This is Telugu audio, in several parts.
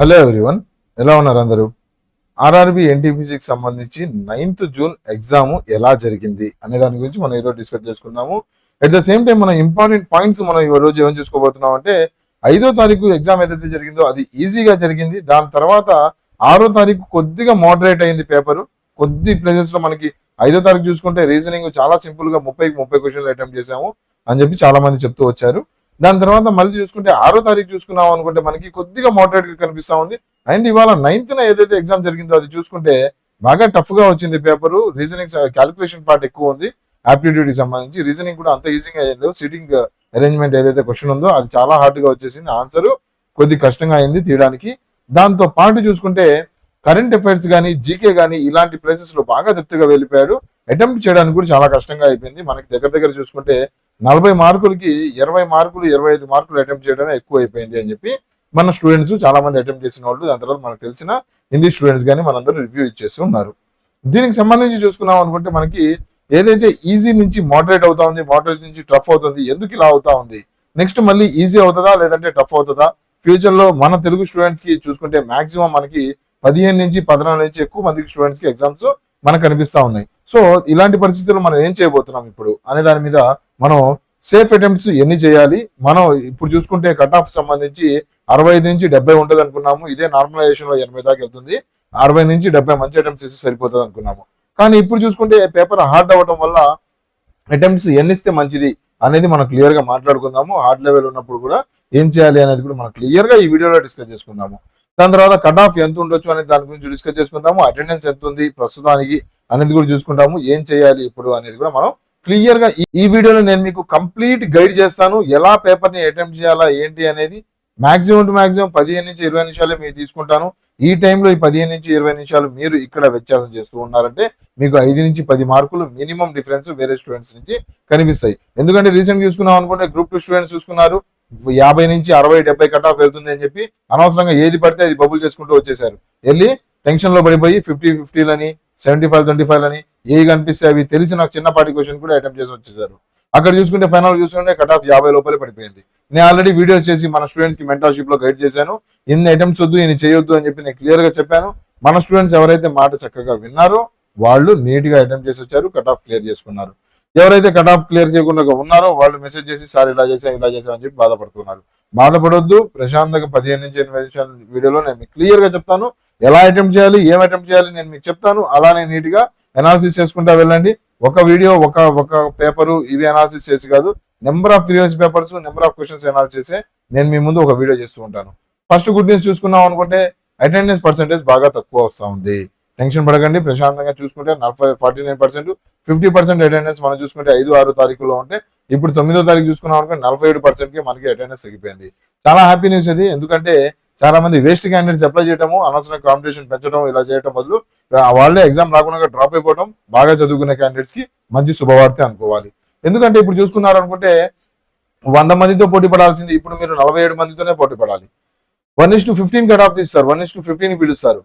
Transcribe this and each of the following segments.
హలో ఎవ్రీవన్, ఎలా ఉన్నారు అందరూ? ఆర్ఆర్బి ఎన్టీపీసీకి సంబంధించి 9th జూన్ ఎగ్జామ్ ఎలా జరిగింది అనే దాని గురించి మనం ఈరోజు డిస్కస్ చేసుకుందాము. అట్ ద సేమ్ టైం మనం ఇంపార్టెంట్ పాయింట్స్ మనం ఈ రోజు ఏం చూసుకోబోతున్నాం అంటే 5వ తారీఖు ఎగ్జామ్ ఏదైతే జరిగిందో అది ఈజీగా జరిగింది. దాని తర్వాత 6వ తారీఖు కొద్దిగా మోడరేట్ అయింది పేపరు. కొద్ది ప్లేసెస్ లో మనకి 5వ తారీఖు చూసుకుంటే రీజనింగ్ చాలా సింపుల్ గా 30 క్వశ్చన్లు అటెంప్ట్ చేసాము అని చెప్పి చాలా మంది చెప్తూ వచ్చారు. దాని తర్వాత మళ్ళీ చూసుకుంటే 6వ తారీఖు చూసుకున్నాం అనుకుంటే మనకి కొద్దిగా మోడరేట్ గా కనిపిస్తా ఉంది. అండ్ ఇవాళ 9th ఏదైతే ఎగ్జామ్ జరిగిందో అది చూసుకుంటే బాగా టఫ్ గా వచ్చింది పేపర్. రీజనింగ్ క్యాలిక్యులేషన్ పార్ట్ ఎక్కువ ఉంది. ఆప్టిట్యూడ్ కి సంబంధించి రీజనింగ్ కూడా అంత ఈజీగా లేదు. సిట్టింగ్ అరేంజ్మెంట్ ఏదైతే క్వశ్చన్ ఉందో అది చాలా హార్డ్ గా వచ్చేసింది. ఆన్సర్ కొద్ది కష్టంగా అయింది తీయడానికి. దాంతో పాటు చూసుకుంటే కరెంట్ అఫైర్స్ కానీ జీకే కానీ ఇలాంటి ప్లేసెస్ లో బాగా దెప్తుగా వెళ్ళిపోయాడు. అటెంప్ట్ చేయడానికి కూడా చాలా కష్టంగా అయిపోయింది. మనకి దగ్గర చూసుకుంటే 40 మార్కులకి 20 మార్కులు 25 మార్కులు అటెంప్ట్ చేయడమే ఎక్కువ అయిపోయింది అని చెప్పి మన స్టూడెంట్స్ చాలా మంది అటెంప్ట్ చేసిన వాళ్ళు, దాని తర్వాత మనకు తెలిసిన హిందీ స్టూడెంట్స్ కానీ మనందరూ రివ్యూ ఇచ్చేసి ఉన్నారు. దీనికి సంబంధించి చూసుకున్నాం అనుకుంటే మనకి ఏదైతే ఈజీ నుంచి మోడరేట్ అవుతా ఉంది, మోడరేట్ నుంచి టఫ్ అవుతుంది, ఎందుకు ఇలా అవుతా ఉంది, నెక్స్ట్ మళ్ళీ ఈజీ అవుతుందా లేదంటే టఫ్ అవుతుందా, ఫ్యూచర్ లో మన తెలుగు స్టూడెంట్స్ కి చూసుకుంటే మాక్సిమం మనకి 15 నుంచి 14 నుంచి ఎక్కువ మందికి స్టూడెంట్స్ కి ఎగ్జామ్స్ మనకు కనిపిస్తా ఉన్నాయి. సో ఇలాంటి పరిస్థితుల్లో మనం ఏం చేయబోతున్నాం ఇప్పుడు అనే దాని మీద మనం సేఫ్ అటెంప్ట్స్ ఎన్ని చేయాలి, మనం ఇప్పుడు చూసుకుంటే కట్ ఆఫ్ సంబంధించి 65 నుంచి 70 ఉంటుంది అనుకున్నాము. ఇదే నార్మలైజేషన్ లో 80 దాకా వెళ్తుంది. 60 నుంచి 70 మంచి అటెంప్ట్స్ ఇస్తే సరిపోతుంది అనుకున్నాము. కానీ ఇప్పుడు చూసుకుంటే పేపర్ హార్డ్ అవ్వడం వల్ల అటెంప్ట్స్ ఎన్ని ఇస్తే మంచిది అనేది మనం క్లియర్ గా మాట్లాడుకుందాము. హార్డ్ లెవెల్ ఉన్నప్పుడు కూడా ఏం చేయాలి అనేది కూడా మనం క్లియర్ గా ఈ వీడియోలో డిస్కస్ చేసుకుందాము. దాని తర్వాత కట్ ఆఫ్ ఎంత ఉండొచ్చు అనేది దాని గురించి డిస్కస్ చేసుకుందాము. అటెండెన్స్ ఎంత ఉంది ప్రస్తుతానికి అనేది కూడా చూసుకుంటాము. ఏం చేయాలి ఇప్పుడు అనేది కూడా మనం క్లియర్ గా ఈ వీడియోలో నేను మీకు కంప్లీట్ గైడ్ చేస్తాను. ఎలా పేపర్ ని అటెంప్ట్ చేయాలా ఏంటి అనేది మాక్సిమం టు మాక్సిమం 15 నుంచి 20 నిమిషాలే మీరు తీసుకుంటాను. ఈ టైంలో ఈ 15 నుంచి 20 నిమిషాలు మీరు ఇక్కడ వ్యత్యాసం చేస్తూ ఉన్నారంటే మీకు 5 నుంచి 10 మార్కులు మినిమం డిఫరెన్స్ వేరే స్టూడెంట్స్ నుంచి కనిపిస్తాయి. ఎందుకంటే రీసెంట్ చూసుకున్నాం అనుకుంటే గ్రూప్ 2 స్టూడెంట్స్ చూసుకున్నారు 50 నుంచి 60 70 కట్ ఆఫ్ వెళ్తుంది అని చెప్పి అనవసరంగా ఏది పడితే అది బబుల్ చేసుకుంటూ వచ్చేసారు. వెళ్ళి టెన్షన్ లో పడిపోయి 50-50లని 75-25 అని ఏవి కనిపిస్తే అవి తెలిసి నాకు చిన్నపాటి క్వశ్చన్ కూడా అటెంప్ట్ చేసి వచ్చేసారు. అక్కడ చూసుకుంటే ఫైనల్ చూసుకుంటే కట్ ఆఫ్ 50 లోపలే పడిపోయింది. నేను ఆల్రెడీ వీడియోస్ చేసి మన స్టూడెంట్స్ కి మెంటర్షిప్ లో గైడ్ చేశాను. ఇన్ని అటెంప్ట్స్ వద్దు, ఇన్ని చేయొద్దు అని చెప్పి నేను క్లియర్ గా చెప్పాను. మన స్టూడెంట్స్ ఎవరైతే మాట చక్కగా విన్నారో వాళ్ళు నీట్ గా అటెంప్ట్ చేసి వచ్చారు, కట్ ఆఫ్ క్లియర్ చేసుకున్నారు. ఎవరైతే కట్ ఆఫ్ క్లియర్ చేయకుండా ఉన్నారో వాళ్ళు మెసేజ్ చేసి సార్ ఇలా చేసాం అని చెప్పి బాధపడుతున్నారు. బాధపడొద్దు. ప్రశాంతంగా 15 నుంచి 20 నిమిషాల వీడియోలో నేను క్లియర్ గా చెప్తాను. ఎలా అటెంప్ట్ చేయాలి, ఏం అటెంప్ట్ చేయాలి నేను మీకు చెప్తాను. అలానే నీట్ గా అనాలిసిస్ చేసుకుంటా వెళ్ళండి. ఒక వీడియో ఒక పేపరు ఇవి అనాలిసిస్ చేసి కాదు, number of previous papers number of questions analysis చేసే నేను మీ ముందు ఒక వీడియో చేస్తూ ఉంటాను. ఫస్ట్ గుడ్ న్యూస్ చూసుకున్నాం అనుకుంటే అటెండెన్స్ పర్సెంటేజ్ బాగా తక్కువ వస్తూ ఉంది. టెన్షన్ పడకండి. ప్రశాంతంగా చూసుకుంటే 49%, 50% అటెండెన్స్ మనం చూసుకుంటే 5-6 తారీఖులో ఉంటే ఇప్పుడు 9వ తారీఖు చూసుకున్నాం అనుకుంటే 47% కి మనకి అటెండెన్స్ తగ్గిపోయింది. చాలా హ్యాపీ న్యూస్ ఇది. ఎందుకంటే చాలా మంది వేస్ట్ క్యాండిడేట్స్ అప్లై చేయడము, అనవసరం కాంపిటీషన్ పెంచడం ఇలా చేయడం బదులు వాళ్ళే ఎగ్జామ్ రాకుండా డ్రాప్ అయిపోవడం బాగా చదువుకునే క్యాండిడేట్స్ కి మంచి శుభవార్త అనుకోవాలి. ఎందుకంటే ఇప్పుడు చూసుకున్నారు అనుకుంటే 100 మందితో పోటీ పడాల్సింది ఇప్పుడు మీరు 47 మందితోనే పోటీ పడాలి. 1:15 కట్ ఆఫ్ తీస్తారు, 1:15 పిలుస్తారు.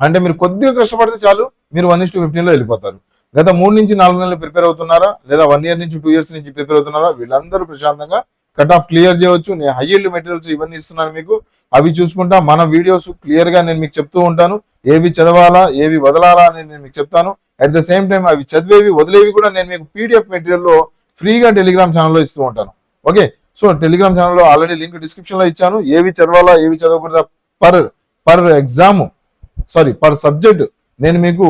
అంటే మీరు కొద్దిగా కష్టపడితే చాలు, మీరు 1:15లో వెళ్ళిపోతారు. గత 3 నుంచి 4 నెలలు ప్రిపేర్ అవుతున్నారా లేదా 1 ఇయర్ నుంచి 2 ఇయర్స్ నుంచి ప్రిపేర్ అవుతున్నారా వీళ్ళందరూ ప్రశాంతంగా కట్ ఆఫ్ క్లియర్ చేయవచ్చు. నేను హై ఈల్డ్ మెటీరియల్స్ ఇవన్నీ ఇస్తున్నాను మీకు. అవి చూసుకుంటా మన వీడియోస్ క్లియర్ గా నేను మీకు చెప్తూ ఉంటాను. ఏవి చదవాలా ఏవి వదలాలా అనేది నేను మీకు చెప్తాను. అట్ ద సేమ్ టైం అవి చదివేవి వదిలేవి కూడా నేను మీకు పీడిఎఫ్ మెటీరియల్ లో ఫ్రీగా టెలిగ్రామ్ ఛానల్లో ఇస్తూ ఉంటాను. ఓకే, సో టెలిగ్రామ్ ఛానల్లో ఆల్రెడీ లింక్ డిస్క్రిప్షన్ లో ఇచ్చాను. ఏవి చదవాలా ఏవి చదవకూడదా పర్ సబ్జెక్ట్ నేను మీకు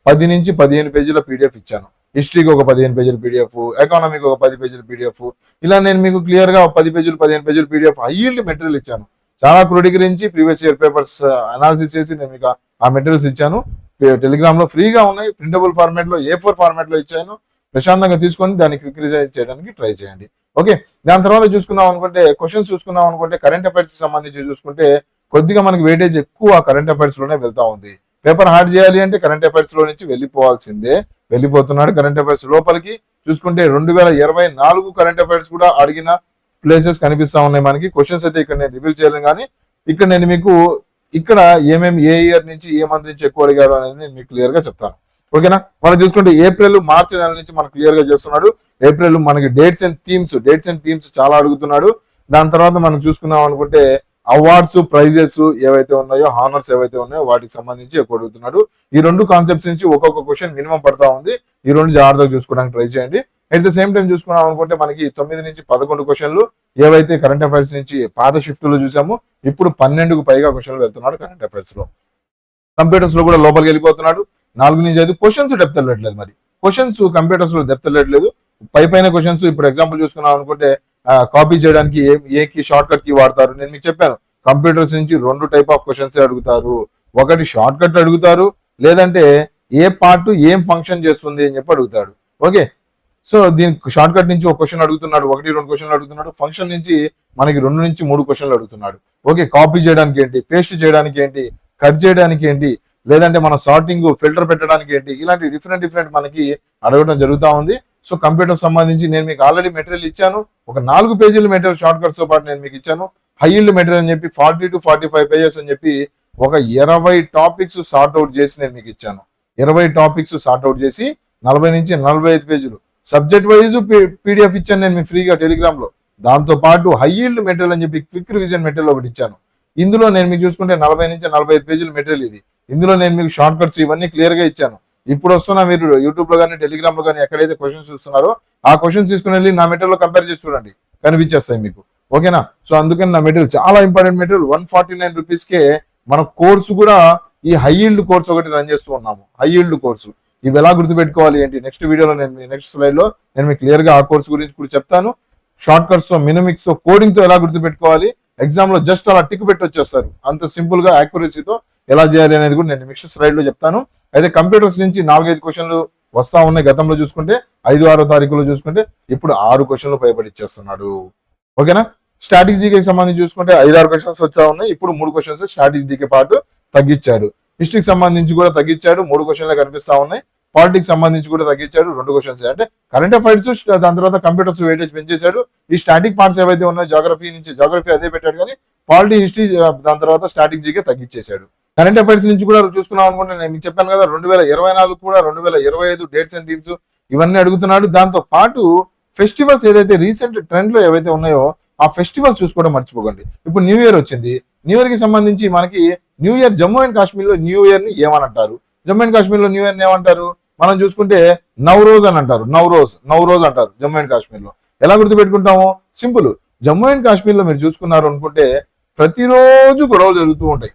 10 నుంచి 15 పేజీల పీడిఎఫ్ ఇచ్చాను. హిస్టరీకి ఒక 15 పేజీల పీడిఎఫ్, ఎకానమీకి ఒక 10 పేజీల పీడిఎఫ్, ఇలా నేను మీకు క్లియర్ గా 10 పేజీలు 15 పేజీల పీడిఎఫ్ హై ఈల్డ్ మెటీరియల్ ఇచ్చాను. చాలా క్రోడీకరించి ప్రీవియస్ ఇయర్ పేపర్స్ అనాలిసిస్ చేసి నేను మీకు ఆ మెటీరియల్స్ ఇచ్చాను. టెలిగ్రామ్ లో ఫ్రీగా ఉన్నాయి. ప్రింటబుల్ ఫార్మాట్ లో A4 ఫార్మాట్ లో ఇచ్చాను. ప్రశాంతంగా తీసుకొని దాన్ని క్విక్ రిజైజ్ చేయడానికి ట్రై చేయండి. ఓకే, దాని తర్వాత చూసుకున్నాం అనుకుంటే క్వశ్చన్స్ చూసుకున్నాం అనుకుంటే కరెంట్ అఫైర్స్ కి సంబంధించి చూసుకుంటే కొద్దిగా మనకి వెయిటేజ్ ఎక్కువ కరెంట్ అఫైర్స్ లోనే వెళ్తా ఉంది. పేపర్ హార్డ్ చేయాలి అంటే కరెంట్ అఫైర్స్ లో నుంచి వెళ్ళిపోవాల్సిందే. వెళ్ళిపోతున్నాడు. కరెంట్ అఫైర్స్ లోపలికి చూసుకుంటే 2024 కరెంట్ అఫైర్స్ కూడా అడిగిన ప్లేసెస్ కనిపిస్తా ఉన్నాయి మనకి. క్వశ్చన్స్ అయితే ఇక్కడ నేను రివీల్ చేయలేను, కానీ ఇక్కడ నేను మీకు ఇక్కడ ఏమేమి ఏ ఇయర్ నుంచి ఏ మంత్ నుంచి ఎక్కువ అడిగారు అనేది నేను మీకు క్లియర్ గా చెప్తాను. ఓకేనా, మనం చూసుకుంటే ఏప్రిల్ మార్చి నెల నుంచి మనకు క్లియర్ గా చేస్తున్నాడు. ఏప్రిల్ మనకి డేట్స్ అండ్ థీమ్స్ చాలా అడుగుతున్నాడు. దాని తర్వాత మనం చూసుకున్నాం అనుకుంటే అవార్డ్స్ ప్రైజెస్ ఏవైతే ఉన్నాయో హానర్స్ ఏవైతే ఉన్నాయో వాటికి సంబంధించి ఎక్కువ అడుగుతున్నాడు. ఈ రెండు కాన్సెప్ట్స్ నుంచి ఒక్కొక్క క్వశ్చన్ మినిమం పడతా ఉంది. ఈ రెండు జాగ్రత్తగా చూసుకోవడానికి ట్రై చేయండి. అట్ ద సేమ్ టైం చూసుకున్నాం అనుకుంటే మనకి 9 నుంచి 11 క్వశ్చన్లు ఏవైతే కరెంట్ అఫైర్స్ నుంచి పాత షిఫ్ట్ లో చూసామో ఇప్పుడు 12కు పైగా క్వశ్చన్లు వెళ్తున్నాడు కరెంట్ అఫైర్స్ లో. కంప్యూటర్స్ లో కూడా లోపలికి వెళ్ళిపోతున్నాడు. 4 నుంచి 5 క్వశ్చన్స్ డెప్త్ వెళ్ళట్లేదు. మరి క్వశ్చన్స్ కంప్యూటర్స్ లో డెప్త్ వెళ్ళట్లేదు. పైన క్వశ్చన్స్ ఇప్పుడు ఎగ్జాంపుల్ చూసుకున్నాం అనుకుంటే కాపీ చేయడానికి ఏ కి షార్ట్ కట్ కి వాడతారు. నేను మీకు చెప్పాను కంప్యూటర్స్ నుంచి 2 టైప్ ఆఫ్ క్వశ్చన్స్ అడుగుతారు. ఒకటి షార్ట్ కట్ అడుగుతారు, లేదంటే ఏ పార్ట్ ఏం ఫంక్షన్ చేస్తుంది అని చెప్పి అడుగుతాడు. ఓకే, సో దీనికి షార్ట్ కట్ నుంచి ఒక క్వశ్చన్ అడుగుతున్నాడు, 1-2 క్వశ్చన్లు అడుగుతున్నాడు. ఫంక్షన్ నుంచి మనకి 2 నుంచి 3 క్వశ్చన్లు అడుగుతున్నాడు. ఓకే, కాపీ చేయడానికి ఏంటి, పేస్ట్ చేయడానికి ఏంటి, కట్ చేయడానికి ఏంటి, లేదంటే మన సార్టింగ్ ఫిల్టర్ పెట్టడానికి ఏంటి, ఇలాంటి డిఫరెంట్ మనకి అడగడం జరుగుతూ ఉంది. సో కంప్యూటర్ సంబంధించి నేను మీకు ఆల్రెడీ మెటీరియల్ ఇచ్చాను. ఒక 4 పేజీల మెటీరియల్ షార్ట్ కట్స్ తో పాటు నేను మీకు ఇచ్చాను. హై ఈల్డ్ మెటీరియల్ అని చెప్పి 40 to 45 పేజెస్ అని చెప్పి ఒక 20 టాపిక్స్ సార్ట్ అవుట్ చేసి నేను మీకు ఇచ్చాను. 20 టాపిక్స్ సార్ట్ అవుట్ చేసి 40 నుంచి 45 పేజీలు సబ్జెక్ట్ వైజ్ పీడిఎఫ్ ఇచ్చాను నేను మీకు ఫ్రీగా టెలిగ్రామ్ లో. దాంతో పాటు హై ఈల్డ్ మెటీరియల్ అని చెప్పి క్విక్ రివిజన్ మెటీరియల్ ఒకటి ఇచ్చాను. ఇందులో నేను మీకు చూసుకుంటే 40 నుంచి 45 పేజీల మెటీరియల్ ఇది. ఇందులో నేను మీకు షార్ట్ కట్స్ ఇవన్నీ క్లియర్ గా ఇచ్చాను. ఇప్పుడు వస్తున్నా మీరు యూట్యూబ్ లో కానీ టెలిగ్రామ్ లో కానీ ఎక్కడైతే క్వశ్చన్స్ చూస్తున్నారో ఆ క్వశ్చన్స్ తీసుకుని వెళ్ళి నా మెటీరియల్ లో కంపేర్ చేసి చూడండి, కనిపించేస్తాయి మీకు. ఓకేనా, సో అందుకని నా మెటీరియల్ చాలా ఇంపార్టెంట్ మెటీరియల్. 149 రూపీస్కే మన కోర్సు కూడా ఈ హై ఈల్డ్ కోర్స్ ఒకటి రన్ చేస్తూ ఉన్నాము. హై ఈల్డ్ కోర్సు ఇవి ఎలా గుర్తుపెట్టుకోవాలి ఏంటి నెక్స్ట్ వీడియోలో నేను నెక్స్ట్ స్లైడ్ లో నేను మీకు క్లియర్ గా ఆ కోర్స్ గురించి కూడా చెప్తాను. షార్ట్ కట్స్ తో మినిమిక్స్ తో కోడింగ్ తో ఎలా గుర్తుపెట్టుకోవాలి, ఎగ్జామ్ లో జస్ట్ అలా టిక్ పెట్టి వచ్చేస్తారు. అంత సింపుల్ గా యాక్యురసీతో ఎలా చేయాలి అనేది కూడా నేను నెక్స్ట్ స్లైడ్ లో చెప్తాను. అయితే కంప్యూటర్స్ నుంచి 4-5 క్వశ్చన్లు వస్తా ఉన్నాయి. గతంలో చూసుకుంటే 5-6 తారీఖులో చూసుకుంటే ఇప్పుడు 6 క్వశ్చన్లు పైబడి ఇచ్చేస్తున్నాడు. ఓకేనా, స్ట్రాటజీకి సంబంధించి చూసుకుంటే 5-6 క్వశ్చన్స్ వచ్చా ఉన్నాయి. ఇప్పుడు 3 క్వశ్చన్స్ స్ట్రాటజీకి పాటు తగ్గించాడు. హిస్టరీకి సంబంధించి కూడా తగ్గించాడు, 3 క్వశ్చన్లే కనిపిస్తా ఉన్నాయి. పాలిటిక్స్ సంబంధించి కూడా తగ్గించాడు, 2 క్వశ్చన్స్. అంటే కరెంట్ అఫైర్స్ దాని తర్వాత కంప్యూటర్స్ వెయిటేజ్ పెంచేశాడు. ఈ స్టాటిక్ పార్ట్స్ ఏవైతే ఉన్నాయో జాగ్రఫీ నుంచి జాగ్రఫీ అదే పెట్టాడు, కానీ పాలిటీ హిస్టరీ దాని తర్వాత స్ట్రాటజీకే తగ్గించేశాడు. కరెంట్ అఫైర్స్ నుంచి కూడా చూసుకున్నాం అనుకుంటే నేను మీకు చెప్పాను కదా 2024 కూడా 2025 డేట్స్ అండ్ థీమ్స్ ఇవన్నీ అడుగుతున్నాడు. దాంతో పాటు ఫెస్టివల్స్ ఏదైతే రీసెంట్ ట్రెండ్ లో ఏవైతే ఉన్నాయో ఆ ఫెస్టివల్స్ చూసుకోవడం మర్చిపోకండి. ఇప్పుడు న్యూ ఇయర్ వచ్చింది. న్యూ ఇయర్ కి సంబంధించి మనకి new year Jammu and Kashmir లో న్యూ ఇయర్ ని ఏమనంటారు, జమ్మూ అండ్ కాశ్మీర్ లో న్యూ ఇయర్ ని ఏమంటారు, మనం చూసుకుంటే నవరోజ్ అని అంటారు. నవరోజ్ అంటారు జమ్మూ అండ్ కాశ్మీర్ లో. ఎలా గుర్తుపెట్టుకుంటాము, సింపుల్. జమ్మూ అండ్ కాశ్మీర్ లో మీరు చూసుకున్నారు అనుకుంటే ప్రతిరోజు గొడవలు జరుగుతూ ఉంటాయి.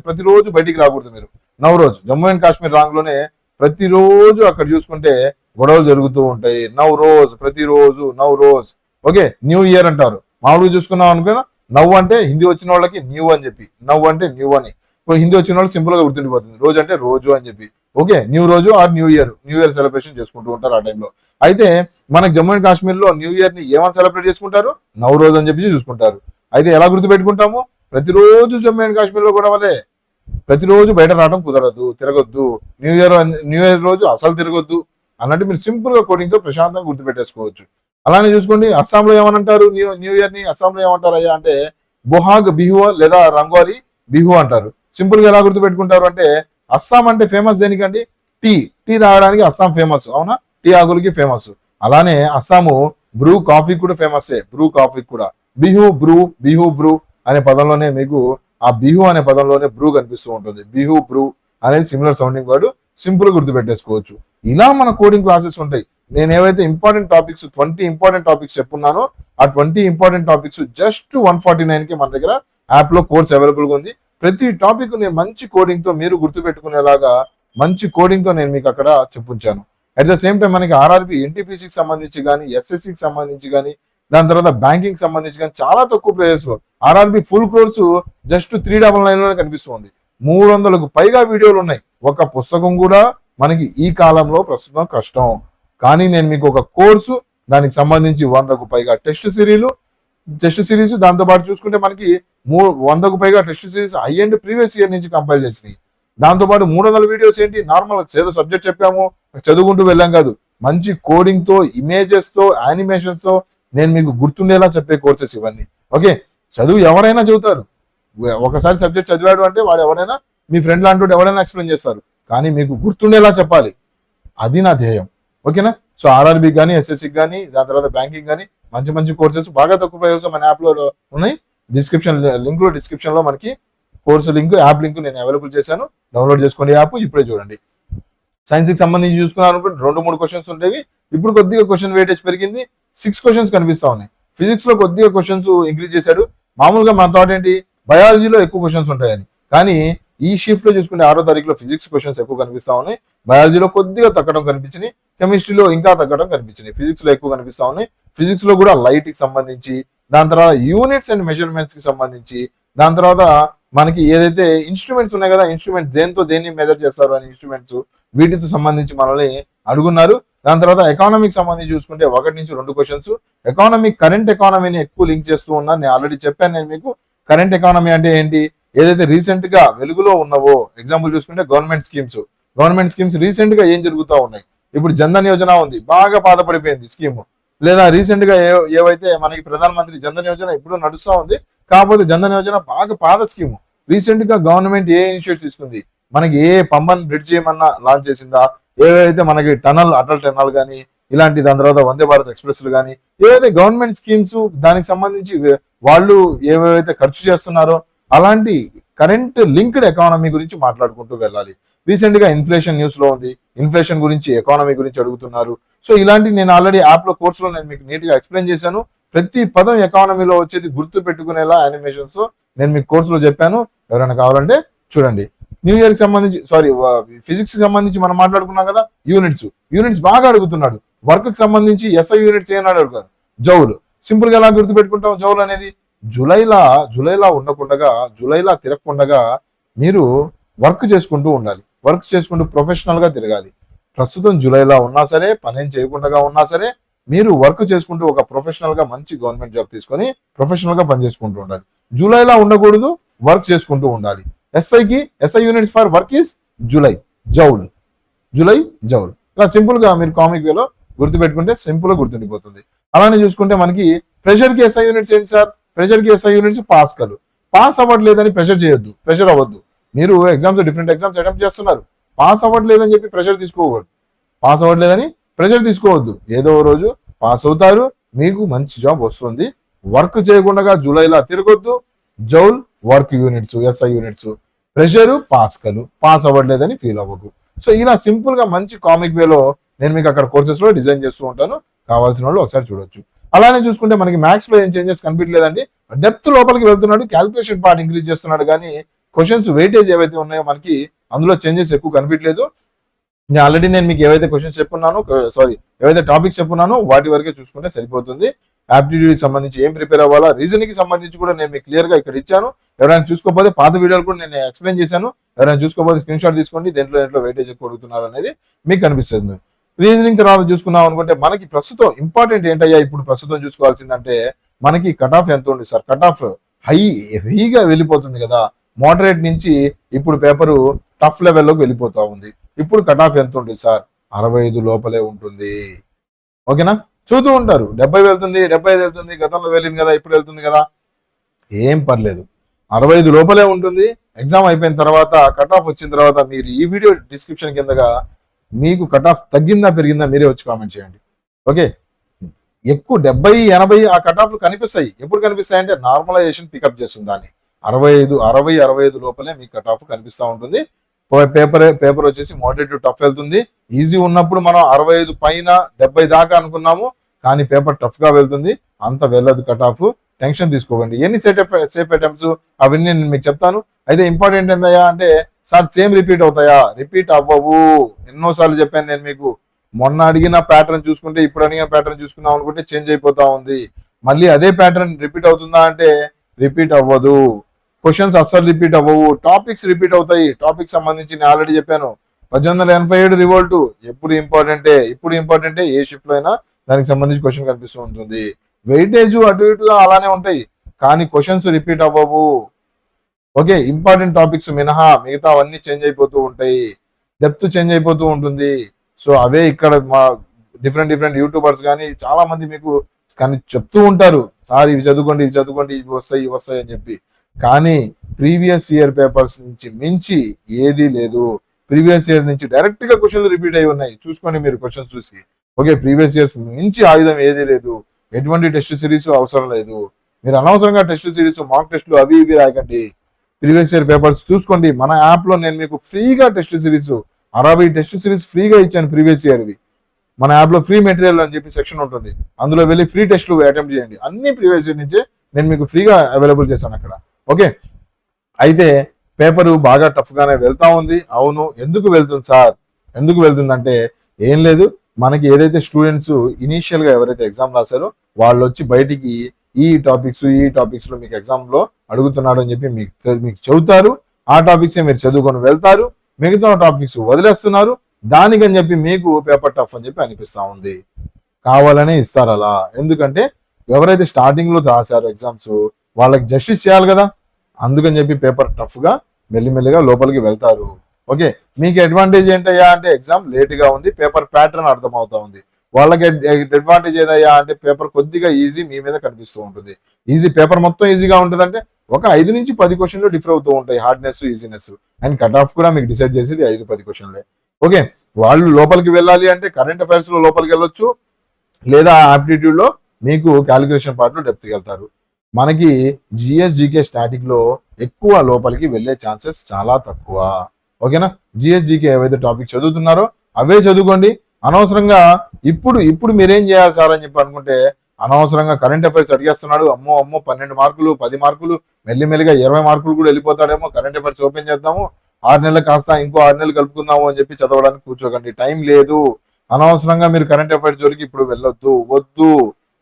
ప్రతిరోజు బయటికి రాకూడదు మీరు. నవరోజ్ జమ్మూ అండ్ కాశ్మీర్ రాంగ్లోనే ప్రతిరోజు అక్కడ చూసుకుంటే గొడవలు జరుగుతూ ఉంటాయి. ప్రతిరోజు నవరోజ్. ఓకే, న్యూ ఇయర్ అంటారు. మామూలుగా చూసుకున్నాం అనుకున్నా నవ్వు అంటే హిందీ వచ్చిన వాళ్ళకి న్యూ అని చెప్పి, నవ్వు అంటే న్యూ అని. హిందీ వచ్చిన వాళ్ళకి సింపుల్ గా గుర్తుండిపోతుంది. రోజు అంటే రోజు అని చెప్పి. ఓకే, న్యూ రోజు ఆర్ న్యూ ఇయర్ సెలబ్రేషన్ చేసుకుంటూ ఉంటారు ఆ టైంలో. అయితే మనకి జమ్మూ అండ్ కాశ్మీర్ లో న్యూ ఇయర్ ని ఏమని సెలబ్రేట్ చేసుకుంటారు, నవరోజ్ అని చెప్పి చూసుకుంటారు. అయితే ఎలా గుర్తుపెట్టుకుంటాము, ప్రతిరోజు జమ్మూ అండ్ కాశ్మీర్ లో కూడా వాళ్ళే ప్రతిరోజు బయట రావడం కుదరదు, తిరగొద్దు. న్యూ ఇయర్ రోజు అసలు తిరగొద్దు అన్నట్టు మీరు సింపుల్ గా కోడింగ్ తో ప్రశాంతంగా గుర్తుపెట్టేసుకోవచ్చు. అలానే చూసుకోండి అస్సాంలో ఏమనంటారు, న్యూ ఇయర్ ని అస్సాంలో ఏమంటారు అయ్యా అంటే బొహాగ్ బిహు లేదా రంగోలి బిహు అంటారు. సింపుల్ గా ఎలా గుర్తుపెట్టుకుంటారు అంటే అస్సాం అంటే ఫేమస్ దేనికండి, టీ తాగడానికి అస్సాం ఫేమస్. అవునా, టీ ఆకులకి ఫేమస్. అలానే అస్సాము బ్రూ కాఫీ కూడా ఫేమస్. బ్రూ కాఫీ కూడా బిహు బ్రూ అనే పదంలోనే మీకు ఆ బిహు అనే పదంలోనే బ్రూ కనిపిస్తూ ఉంటుంది. బిహు బ్రూ అనేది సిమిలర్ సౌండింగ్ వర్డ్. సింపుల్ గా గుర్తుపెట్టేసుకోవచ్చు. ఇలా మన కోడింగ్ క్లాసెస్ ఉంటాయి. నేను ఏవైతే ఇంపార్టెంట్ టాపిక్స్ 20 ఇంపార్టెంట్ టాపిక్స్ చెప్పున్నానో ఆ 20 ఇంపార్టెంట్ టాపిక్స్ జస్ట్ 149 కి మన దగ్గర యాప్ లో కోర్స్ అవైలబుల్ గా ఉంది. ప్రతి టాపిక్ నేను మంచి కోడింగ్ తో మీరు గుర్తుపెట్టుకునేలాగా మంచి కోడింగ్ తో నేను మీకు అక్కడ చెప్పుంచాను. అట్ ద సేమ్ టైం మనకి ఆర్ఆర్బి ఎన్టీపీసీకి సంబంధించి కానీ ఎస్ఎస్సికి సంబంధించి కానీ దాని తర్వాత బ్యాంకింగ్ సంబంధించి కానీ చాలా తక్కువ ప్రైజెస్ లో ఆర్ఆర్బి ఫుల్ కోర్సు జస్ట్ 399 లోనే కనిపిస్తుంది. 300కు పైగా వీడియోలు ఉన్నాయి. ఒక పుస్తకం కూడా మనకి ఈ కాలంలో ప్రస్తుతం కష్టం. కానీ నేను మీకు ఒక కోర్సు దానికి సంబంధించి 100కు పైగా టెస్ట్ సిరీస్ దాంతో పాటు చూసుకుంటే మనకి 100కు పైగా test series high and previous year నుంచి కంపైల్ చేసినాయి. దాంతో పాటు 300 వీడియోస్ ఏంటి నార్మల్ ఏదో సబ్జెక్ట్ చెప్పాము చదువుకుంటూ వెళ్ళాం కాదు, మంచి కోడింగ్ తో ఇమేజెస్ తో యానిమేషన్స్ తో నేను మీకు గుర్తుండేలా చెప్పే కోర్సెస్ ఇవన్నీ. ఓకే, చదువు ఎవరైనా చదువుతారు. ఒకసారి సబ్జెక్ట్ చదివాడు అంటే వాడు ఎవరైనా మీ ఫ్రెండ్ లాంటి ఎవరైనా ఎక్స్ప్లెయిన్ చేస్తారు. కానీ మీకు గుర్తుండేలా చెప్పాలి, అది నా ధ్యేయం. ఓకేనా, సో ఆర్ఆర్బి కానీ ఎస్ఎస్సికి కానీ దాని తర్వాత బ్యాంకింగ్ కానీ మంచి కోర్సెస్ బాగా తక్కువ ప్రైస్ మన యాప్ లో ఉన్నాయి. డిస్క్రిప్షన్ లో మనకి కోర్సు లింక్, యాప్ లింక్ నేను అవైలబుల్ చేశాను. డౌన్లోడ్ చేసుకోండి యాప్, ఇప్పుడే చూడండి. సైన్స్ కి సంబంధించి చూసుకున్నారు అనుకుంటే 2-3 క్వశ్చన్స్ ఉండేవి. ఇప్పుడు కొద్దిగా క్వశ్చన్ వెయిటేజ్ పెరిగింది, 6 క్వశ్చన్స్ కనిపిస్తా ఉన్నాయి. ఫిజిక్స్ లో కొద్దిగా క్వశ్చన్స్ ఇంక్రీజ్ చేశాడు. మామూలుగా మన థాట్ ఏంటి, బయాలజీలో ఎక్కువ క్వశ్చన్స్ ఉంటాయని, కానీ ఈ షిఫ్ట్ లో చూసుకుంటే 6వ తారీఖులో ఫిజిక్స్ క్వశ్చన్స్ ఎక్కువ కనిపిస్తా ఉన్నాయి. బయాలజీలో కొద్దిగా తగ్గడం కనిపించినాయి, కెమిస్ట్రీలో ఇంకా తగ్గడం కనిపించినాయి, ఫిజిక్స్ లో ఎక్కువ కనిపిస్తా ఉన్నాయి. ఫిజిక్స్ లో కూడా లైట్ కి సంబంధించి, దాని తర్వాత యూనిట్స్ అండ్ మెజర్మెంట్స్ కి సంబంధించి, దాని తర్వాత మనకి ఏదైతే ఇన్స్ట్రుమెంట్స్ ఉన్నాయి కదా, ఇన్స్ట్రుమెంట్ దేన్ని మెజర్ చేస్తారు అని ఇన్స్ట్రుమెంట్స్, వీటితో సంబంధించి మనల్ని అడుగున్నారు. దాని తర్వాత ఎకానమీకి సంబంధించి చూసుకుంటే 1 నుంచి 2 క్వశ్చన్స్. కరెంట్ ఎకానమీని ఎక్కువ లింక్ చేస్తూ ఉన్నాను. నేను ఆల్రెడీ చెప్పాను నేను మీకు. కరెంట్ ఎకానమీ అంటే ఏంటి, ఏదైతే రీసెంట్ గా వెలుగులో ఉన్నవో, ఎగ్జాంపుల్ చూసుకుంటే గవర్నమెంట్ స్కీమ్స్ రీసెంట్ గా ఏం జరుగుతూ ఉన్నాయి. ఇప్పుడు జన్ధన్ యోజన ఉంది, బాగా బాధపడిపోయింది స్కీమ్. లేదా రీసెంట్ గా ఏవైతే మనకి ప్రధానమంత్రి జన్ధన్ యోజన ఇప్పుడు నడుస్తూ ఉంది, కాకపోతే జన్ధన్ యోజన బాగా పాత స్కీమ్. రీసెంట్ గా గవర్నమెంట్ ఏ ఇనిషియేటివ్ తీసుకుంది, మనకి ఏ పంబన్ బ్రిడ్జ్ ఏమన్నా లాంచ్ చేసిందా, ఏవైతే మనకి అటల్ టనల్ కానీ ఇలాంటి, దాని తర్వాత వందే భారత్ ఎక్స్ప్రెస్లు కానీ, ఏవైతే గవర్నమెంట్ స్కీమ్స్ దానికి సంబంధించి వాళ్ళు ఏవైతే ఖర్చు చేస్తున్నారో అలాంటి కరెంట్ లింక్డ్ ఎకానమీ గురించి మాట్లాడుకుంటూ వెళ్ళాలి. రీసెంట్ గా ఇన్ఫ్లేషన్ న్యూస్ లో ఉంది, ఇన్ఫ్లేషన్ గురించి, ఎకానమీ గురించి అడుగుతున్నారు. సో ఇలాంటి నేను ఆల్రెడీ యాప్ లో కోర్సులో నేను మీకు నీట్ గా ఎక్స్ప్లెయిన్ చేశాను. ప్రతి పదం ఎకానమీలో వచ్చేది గుర్తు పెట్టుకునేలా యానిమేషన్స్ తో నేను మీకు కోర్సులో చెప్పాను. ఎవరైనా కావాలంటే చూడండి. న్యూ ఇయర్ కి సంబంధించి ఫిజిక్స్ కి సంబంధించి మనం మాట్లాడుకున్నాం కదా, యూనిట్స్ బాగా అడుగుతున్నాడు. వర్క్ కి సంబంధించి SI యూనిట్స్ ఏనాడు అడుగుతారు, జౌలు. సింపుల్ గా ఎలా గుర్తు పెట్టుకుంటాం జౌల్ అనేది, జూలైలా తిరగకుండా మీరు వర్క్ చేసుకుంటూ ఉండాలి. వర్క్ చేసుకుంటూ ప్రొఫెషనల్ గా తిరగాలి. ప్రస్తుతం జూలైలో ఉన్నా సరే, పనేం చేయకుండా ఉన్నా సరే, మీరు వర్క్ చేసుకుంటూ ఒక ప్రొఫెషనల్ గా మంచి గవర్నమెంట్ జాబ్ తీసుకొని ప్రొఫెషనల్ గా పనిచేసుకుంటూ ఉండాలి. జూలైలో ఉండకూడదు, వర్క్ చేసుకుంటూ ఉండాలి. SI units for work is joule. ఇలా సింపుల్ గా మీరు కామిక్ వేలో గుర్తుపెట్టుకుంటే సింపుల్ గా గుర్తుండిపోతుంది. అలానే చూసుకుంటే మనకి ప్రెషర్ కి SI యూనిట్స్ ఏంటి సార్, ప్రెషర్ కి SI యూనిట్స్ పాస్కల్. పాస్ అవ్వట్లేదని ప్రెషర్ అవ్వద్దు. మీరు డిఫరెంట్ ఎగ్జామ్స్ అటెంప్ట్ చేస్తున్నారు, పాస్ అవ్వట్లేదని చెప్పి ప్రెషర్ తీసుకోవద్దు. ఏదో రోజు పాస్ అవుతారు, మీకు మంచి జాబ్ వస్తుంది. వర్క్ చేయకుండా జూలైలో తిరగొద్దు. Joule work units, SI units, pressure pascal, pass అవ్వట్లేదని ఫీల్ అవ్వకు. సో ఇలా సింపుల్ గా మంచి కామిక్ వేలో నేను మీకు అక్కడ కోర్సెస్ లో డిజైన్ చేస్తూ ఉంటాను. కావాల్సిన వాళ్ళు ఒకసారి చూడొచ్చు. అలానే చూసుకుంటే మనకి మ్యాథ్స్ లో ఏం చేంజెస్ కనిపించలేదండి. డెప్త్ లోపలికి వెళ్తున్నాడు, క్యాల్కులేషన్ పార్ట్ ఇంక్రీజ్ చేస్తున్నాడు, కానీ క్వశ్చన్స్ వెయిటేజ్ ఏవైతే ఉన్నాయో మనకి అందులో చేంజెస్ ఎక్కువ కనిపించలేదు. ఆల్రెడీ నేను మీకు ఏవైతే టాపిక్స్ చెప్పున్నానో వాటి వరకే చూసుకుంటే సరిపోతుంది. యాప్టిట్యూడ్ సంబంధించి ఏం ప్రిపేర్ అవ్వాలా, రీజనింగ్ కి సంబంధించి కూడా నేను మీకు క్లియర్ గా ఇక్కడ ఇచ్చాను. ఎవరైనా చూసుకోకపోతే పాత వీడియోలు కూడా నేను ఎక్స్ప్లెయిన్ చేశాను. ఎవరైనా చూసుకోకపోతే స్క్రీన్ షాట్ తీసుకోండి, దేంట్లో వెయిటేజ్ ఎక్కువ అడుగుతున్నారు అనేది మీకు కనిపిస్తుంది. రీజనింగ్ తర్వాత చూసుకున్నాం అనుకుంటే మనకి ప్రస్తుతం ఇంపార్టెంట్ ఏంటయ్యా, ఇప్పుడు ప్రస్తుతం చూసుకోవాల్సిందంటే మనకి కట్ ఆఫ్ ఎంత ఉంది సార్, కట్ ఆఫ్ హైగా వెళ్ళిపోతుంది కదా. మోడరేట్ నుంచి ఇప్పుడు పేపరు టఫ్ లెవెల్లోకి వెళ్ళిపోతా ఉంది. ఇప్పుడు కట్ ఆఫ్ ఎంత ఉంటుంది సార్, 65 లోపలే ఉంటుంది. ఓకేనా, చూస్తూ ఉంటారు 70 వెళ్తుంది, 75 వెళ్తుంది, గతంలో వెళ్ళింది కదా, ఇప్పుడు వెళ్తుంది కదా, ఏం పర్లేదు, 65 లోపలే ఉంటుంది. ఎగ్జామ్ అయిపోయిన తర్వాత కట్ ఆఫ్ వచ్చిన తర్వాత మీరు ఈ వీడియో డిస్క్రిప్షన్ కిందగా మీకు కట్ ఆఫ్ తగ్గిందా పెరిగిందా మీరే వచ్చి కామెంట్ చేయండి. ఓకే, ఎక్కువ 70, 80 ఆ కట్ ఆఫ్లు కనిపిస్తాయి. ఎప్పుడు కనిపిస్తాయి అంటే నార్మలైజేషన్ పికప్ చేస్తుంది దాన్ని. 65 లోపలే మీకు కట్ ఆఫ్ కనిపిస్తూ ఉంటుంది. పేపర్ వచ్చేసి మోడరేట్ టు టఫ్ వెళ్తుంది. ఈజీ ఉన్నప్పుడు మనం 65 పైన 70 దాకా అనుకున్నాము, కానీ పేపర్ టఫ్ గా వెళ్తుంది, అంత వెళ్ళదు కట్ ఆఫ్. టెన్షన్ తీసుకోకండి. ఎన్ని సేఫ్ అటెంప్ట్స్ అవన్నీ నేను మీకు చెప్తాను. అయితే ఇంపార్టెంట్ ఏందయ్యా అంటే సార్ సేమ్ రిపీట్ అవుతాయా, రిపీట్ అవ్వవు. ఎన్నోసార్లు చెప్పాను నేను మీకు. మొన్న అడిగిన ప్యాటర్న్ చూసుకుంటే ఇప్పుడు అడిగిన ప్యాటర్న్ చూసుకున్నాం అనుకుంటే చేంజ్ అయిపోతా ఉంది. మళ్ళీ అదే ప్యాటర్న్ రిపీట్ అవుతుందా అంటే రిపీట్ అవ్వదు. క్వశ్చన్స్ అస్సలు రిపీట్ అవ్వవు, టాపిక్స్ రిపీట్ అవుతాయి. టాపిక్ సంబంధించి నేను ఆల్రెడీ చెప్పాను. 1887 రివోల్ట్ ఇప్పుడు ఇంపార్టెంటే ఏ షిఫ్ట్ లో అయినా దానికి సంబంధించి క్వశ్చన్ కనిపిస్తూ ఉంటుంది. వెయిటేజ్ అటు ఇటుగా అలానే ఉంటాయి, కానీ క్వశ్చన్స్ రిపీట్ అవ్వవు. ఓకే, ఇంపార్టెంట్ టాపిక్స్ మినహా మిగతా అవన్నీ చేంజ్ అయిపోతూ ఉంటాయి, డెప్త్ చేంజ్ అయిపోతూ ఉంటుంది. సో అవే ఇక్కడ మా డిఫరెంట్ యూట్యూబర్స్ కానీ చాలా మంది మీకు కానీ చెప్తూ ఉంటారు, సార్ ఇవి చదువుకోండి ఇవి వస్తాయి అని చెప్పి. కానీ ప్రీవియస్ ఇయర్ పేపర్స్ నుంచి మించి ఏదీ లేదు. ప్రీవియస్ ఇయర్ నుంచి డైరెక్ట్ గా క్వశ్చన్లు రిపీట్ అయి ఉన్నాయి, చూసుకోండి మీరు క్వశ్చన్స్ చూసి. ఓకే, ప్రీవియస్ ఇయర్స్ మించి ఆయుధం ఏదీ లేదు, ఎటువంటి టెస్ట్ సిరీస్ అవసరం లేదు. మీరు అనవసరంగా టెస్ట్ సిరీస్ మాక్ టెస్ట్లు అవి ఇవి రాయకండి. ప్రీవియస్ ఇయర్ పేపర్స్ చూసుకోండి. మన యాప్లో నేను మీకు ఫ్రీగా టెస్ట్ సిరీస్ 60 టెస్ట్ సిరీస్ ఫ్రీగా ఇచ్చాను ప్రీవియస్ ఇయర్వి. మన యాప్లో ఫ్రీ మెటీరియల్ అని చెప్పి సెక్షన్ ఉంటుంది, అందులో వెళ్ళి ఫ్రీ టెస్ట్లు అటెంప్ట్ చేయండి. అన్ని ప్రీవియస్ ఇయర్ నుంచే నేను మీకు ఫ్రీగా అవైలబుల్ చేశాను అక్కడ. ఓకే, అయితే పేపరు బాగా టఫ్గానే వెళ్తా ఉంది. అవును, ఎందుకు వెళ్తుంది సార్? ఎందుకు వెళ్తుందంటే ఏం లేదు, మనకి ఏదైతే స్టూడెంట్స్ ఇనీషియల్గా ఎవరైతే ఎగ్జామ్ రాశారో వాళ్ళు వచ్చి బయటికి ఈ టాపిక్స్లో మీకు ఎగ్జామ్లో అడుగుతున్నాడు అని చెప్పి మీకు చెబుతారు. ఆ టాపిక్సే మీరు చదువుకొని వెళ్తారు, మిగతా టాపిక్స్ వదిలేస్తున్నారు. దానికని చెప్పి మీకు పేపర్ టఫ్ అని చెప్పి అనిపిస్తూ ఉంది. కావాలనే ఇస్తారు అలా, ఎందుకంటే ఎవరైతే స్టార్టింగ్లో రాశారో ఎగ్జామ్స్ వాళ్ళకి జస్టిస్ చేయాలి కదా, అందుకని చెప్పి పేపర్ టఫ్గా మెల్లిమెల్లిగా లోపలికి వెళ్తారు. ఓకే, మీకు అడ్వాంటేజ్ ఏంటయ్యా అంటే ఎగ్జామ్ లేట్గా ఉంది, పేపర్ ప్యాటర్న్ అర్థమవుతా ఉంది. వాళ్ళకి అడ్వాంటేజ్ ఏదయ్యా అంటే పేపర్ కొద్దిగా ఈజీ మీ మీద కనిపిస్తూ ఉంటుంది. పేపర్ మొత్తం ఈజీగా ఉంటుందంటే ఒక 5 నుంచి 10 క్వశ్చన్లు డిఫర్ అవుతూ ఉంటాయి, hardness easiness. And cut off కూడా మీకు డిసైడ్ చేసేది 5-10 క్వశ్చన్లే. ఓకే, వాళ్ళు లోపలికి వెళ్ళాలి అంటే కరెంట్ అఫైర్స్ లో లోపలికి వెళ్ళొచ్చు, లేదా ఆప్టిట్యూడ్ లో మీకు క్యాలిక్యులేషన్ పార్ట్ లో డెప్త్కి వెళ్తారు. మనకి జిఎస్ జీకే స్టాటిక్ లో ఎక్కువ లోపలికి వెళ్ళే ఛాన్సెస్ చాలా తక్కువ. ఓకేనా, జిఎస్ జీకే ఏవైతే టాపిక్ చదువుతున్నారో అవే చదువుకోండి. అనవసరంగా ఇప్పుడు మీరేం చేయాలి సార్ అని చెప్పి అనుకుంటే, అనవసరంగా కరెంట్ అఫైర్స్ అడిగేస్తున్నాడు, అమ్మో 12 మార్కులు 10 మార్కులు మెల్లిమెల్లిగా 20 మార్కులు కూడా వెళ్ళిపోతాడేమో, కరెంట్ అఫైర్స్ ఓపెన్ చేద్దాము 6 నెలలు కాస్త ఇంకో 6 నెలలు కలుపుకుందాము అని చెప్పి చదవడానికి కూర్చోకండి. టైం లేదు. అనవసరంగా మీరు కరెంట్ అఫైర్స్ జోలికి ఇప్పుడు వెళ్ళొద్దు,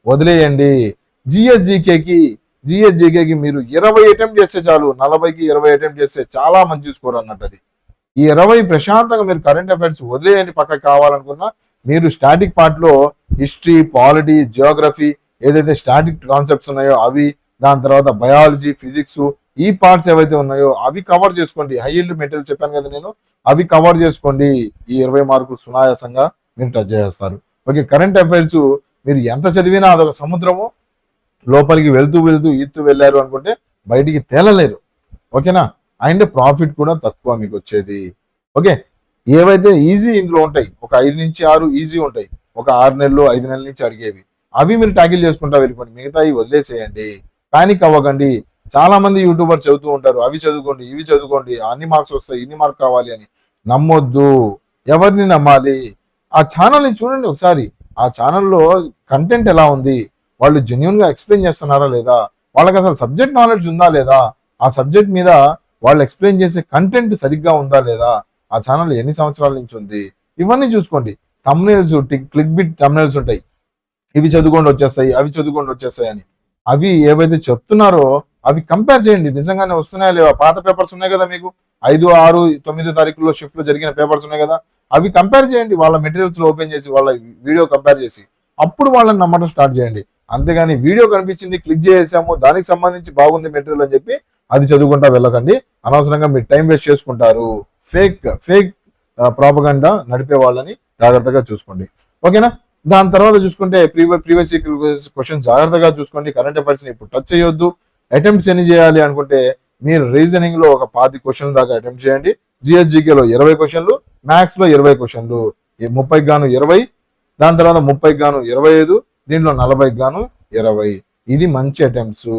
వదిలేయండి. జిఎస్ జీకేకి మీరు 20 అటెంప్ట్ చేస్తే చాలు, 40కి 20 అటెంప్ట్ చేస్తే చాలా మంచి స్కోర్ అన్నట్టు. అది ఈ 20 ప్రశాంతంగా మీరు కరెంట్ అఫైర్స్ వదిలేయండి. పక్కకు కావాలనుకున్నా మీరు స్టాటిక్ పార్ట్ లో హిస్టరీ, పాలిటీ, జియోగ్రఫీ ఏదైతే స్టాటిక్ కాన్సెప్ట్స్ ఉన్నాయో అవి, దాని తర్వాత బయాలజీ, ఫిజిక్స్ ఈ పార్ట్స్ ఏవైతే ఉన్నాయో అవి కవర్ చేసుకోండి. హై ఈల్డ్ మెటీరియల్ చెప్పాను కదా నేను, అవి కవర్ చేసుకోండి. ఈ 20 మార్కులు సునాయాసంగా మీరు టచ్ చేస్తారు. ఓకే, కరెంట్ అఫైర్స్ మీరు ఎంత చదివినా అదొక సముద్రము, లోపలికి వెళ్తూ వెళ్ళారు అనుకుంటే బయటికి తేలలేరు. ఓకేనా, అండ్ ప్రాఫిట్ కూడా తక్కువ మీకు వచ్చేది. ఓకే, ఏవైతే ఈజీ ఇందులో ఉంటాయి, ఒక 5 నుంచి 6 ఈజీ ఉంటాయి, ఒక 6 నెలలు 5 నెలల నుంచి అడిగేవి, అవి మీరు ట్యాకిల్ చేసుకుంటా వెళ్ళిపోండి. మిగతాయి వదిలేసేయండి, పానిక్ అవ్వకండి. చాలా మంది యూట్యూబర్స్ చదువుతూ ఉంటారు, అవి చదువుకోండి ఇవి చదువుకోండి, అన్ని మార్క్స్ వస్తాయి, ఇన్ని మార్క్ కావాలి అని. నమ్మొద్దు. ఎవరిని నమ్మాలి? ఆ ఛానల్ని చూడండి ఒకసారి. ఆ ఛానల్లో కంటెంట్ ఎలా ఉంది, వాళ్ళు జెన్యున్ గా ఎక్స్ప్లెయిన్ చేస్తున్నారా లేదా, వాళ్ళకి అసలు సబ్జెక్ట్ నాలెడ్జ్ ఉందా లేదా, ఆ సబ్జెక్ట్ మీద వాళ్ళు ఎక్స్ప్లెయిన్ చేసే కంటెంట్ సరిగ్గా ఉందా లేదా, ఆ ఛానల్ ఎన్ని సంవత్సరాల నుంచి ఉంది, ఇవన్నీ చూసుకోండి. థంబ్నెయిల్స్, క్లిక్ బిట్ థంబ్నెయిల్స్ ఉంటాయి, ఇవి చదువుకోండి వచ్చేస్తాయి, అవి చదువుకోండి వచ్చేస్తాయి అని. అవి ఏవైతే చెప్తున్నారో అవి కంపేర్ చేయండి, నిజంగానే వస్తున్నాయా లేవా. పాత పేపర్స్ ఉన్నాయి కదా మీకు, 5, 6, 9 తారీఖుల్లో షిఫ్ట్ లో జరిగిన పేపర్స్ ఉన్నాయి కదా, అవి కంపేర్ చేయండి. వాళ్ళ మెటీరియల్స్ లో ఓపెన్ చేసి వాళ్ళ వీడియో కంపేర్ చేసి అప్పుడు వాళ్ళని నమ్మడం స్టార్ట్ చేయండి. అంతేగాని వీడియో కనిపించింది క్లిక్ చేసాము, దానికి సంబంధించి బాగుంది మెటీరియల్ అని చెప్పి అది చదువుకుంటా వెళ్ళకండి. అనవసరంగా మీరు టైం వేస్ట్ చేసుకుంటారు. ఫేక్ ప్రాపగండా నడిపే వాళ్ళని జాగ్రత్తగా చూసుకోండి. ఓకేనా, దాని తర్వాత చూసుకుంటే ప్రీవియస్ క్వశ్చన్ జాగ్రత్తగా చూసుకోండి. కరెంట్ అఫైర్స్ ని ఇప్పుడు టచ్ చేయొద్దు. అటెంప్ట్స్ ఎన్ని చేయాలి అనుకుంటే మీరు రీజనింగ్ లో ఒక 10 క్వశ్చన్ల దాకా అటెంప్ట్ చేయండి. జిఎస్జికేలో 20 క్వశ్చన్లు, మ్యాథ్స్ లో 20 క్వశ్చన్లు, 30కి గాను 20, దాని తర్వాత 30కి గాను 25, దీంట్లో 40కి గాను 20. ఇది మంచి అటెంప్ట్స్.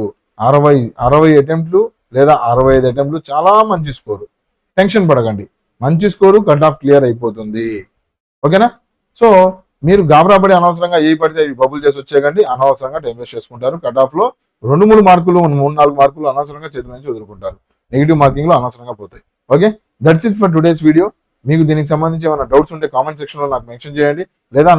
60 అటెంప్ట్లు లేదా 65 అటెంప్ట్లు చాలా మంచి స్కోరు. టెన్షన్ పడకండి, మంచి స్కోరు, కట్ ఆఫ్ క్లియర్ అయిపోతుంది. ఓకేనా, సో మీరు గాబరాపడి అనవసరంగా ఏ పడితే అవి బబుల్ చేసి వచ్చేయండి. అనవసరంగా టైం వేస్ట్ చేసుకుంటారు. కట్ ఆఫ్ లో 2-3 మార్కులు 3-4 మార్కులు అనవసరంగా చేతి నుంచి వదులుకుంటారు. నెగిటివ్ మార్కింగ్ లో అనవసరంగా పోతాయి. Okay, that's it for today's video. మీకు దీనికి సంబంధించి ఏమైనా డౌట్స్ ఉంటే కామెంట్ సెక్షన్ లో నాకు మెన్షన్ చేయండి, లేదా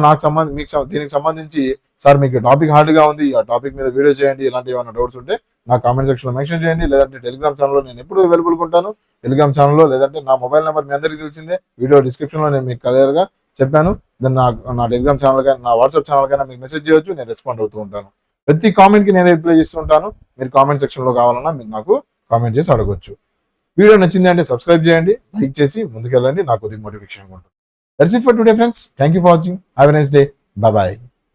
మీకు దీనికి సంబంధించి సార్ మీకు టాపిక్ హార్డ్ గా ఉంది, ఆ టాపిక్ మీద వీడియో చేయండి, ఇలాంటి ఏమైనా డౌట్స్ ఉంటే నాకు కామెంట్ సెక్షన్ లో మెన్షన్ చేయండి. లేదంటే టెలిగ్రామ్ ఛానల్లో నేను ఎప్పుడు అవైలబుల్ ఉంటాను, టెలిగ్రామ్ ఛానల్లో. లేదంటే నా మొబైల్ నెంబర్ మీ అందరికీ తెలిసిందే, వీడియో డిస్క్రిప్షన్ లో నేను మీకు క్లియర్ గా చెప్పాను. దాన్ని నా టెలిగ్రామ్ ఛానల్ కైనా నా వాట్సాప్ ఛానల్ కైనా మీకు మెసేజ్ చేయొచ్చు, నేను రెస్పాండ్ అవుతూ ఉంటాను. ప్రతి కామెంట్ కి నేను రిప్లై చేస్తూ ఉంటాను. మీరు కామెంట్ సెక్షన్ లో కావాలన్నా మీరు నాకు కామెంట్ చేసి అడగొచ్చు. వీడియో నచ్చింది అంటే సబ్స్క్రైబ్ చేయండి, లైక్ చేసి ముందుకెళ్ళండి, నాకు కొద్దిగా మోటివేషన్ ఉంటుంది. That's it for today friends. Thank you for watching. Have a nice day. Bye.